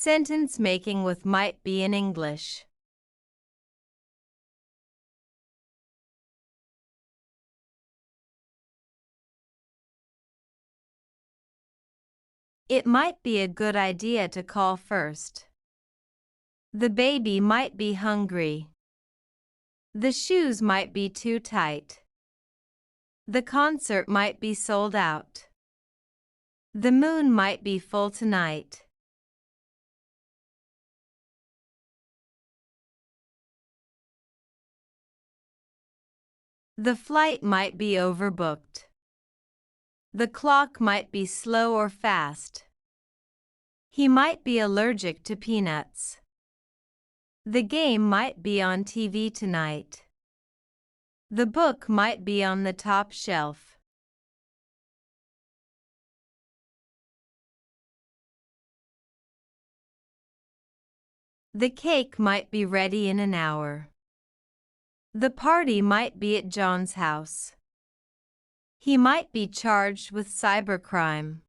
Sentence making with might be in English. It might be a good idea to call first. The baby might be hungry. The shoes might be too tight. The concert might be sold out. The moon might be full tonight. The flight might be overbooked. The clock might be slow or fast. He might be allergic to peanuts. The game might be on TV tonight. The book might be on the top shelf. The cake might be ready in an hour. The party might be at John's house. He might be charged with cybercrime.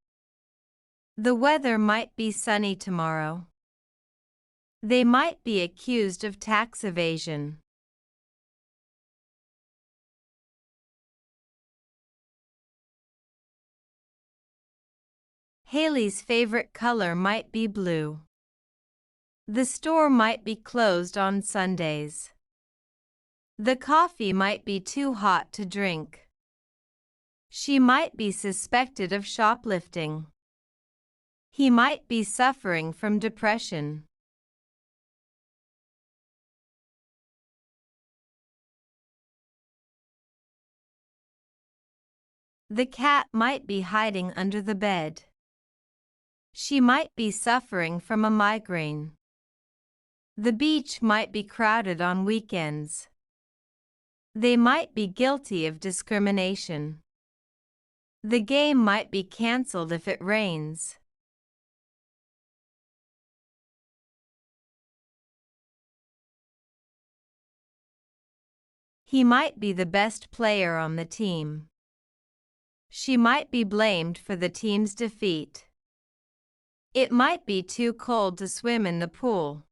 The weather might be sunny tomorrow. They might be accused of tax evasion. Haley's favorite color might be blue. The store might be closed on Sundays. The coffee might be too hot to drink. She might be suspected of shoplifting. He might be suffering from depression. The cat might be hiding under the bed. She might be suffering from a migraine. The beach might be crowded on weekends. They might be guilty of discrimination. The game might be canceled if it rains. He might be the best player on the team. She might be blamed for the team's defeat. It might be too cold to swim in the pool.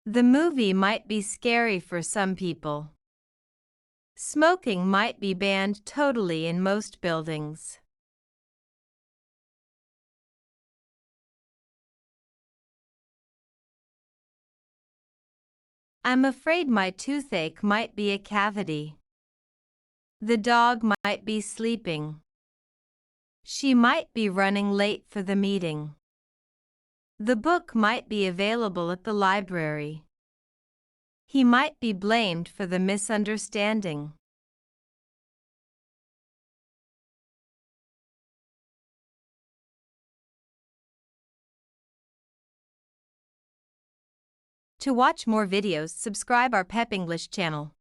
The movie might be scary for some people. Smoking might be banned totally in most buildings. I'm afraid my toothache might be a cavity. The dog might be sleeping. She might be running late for the meeting. The book might be available at the library. He might be blamed for the misunderstanding. To watch more videos, subscribe our Pep English channel.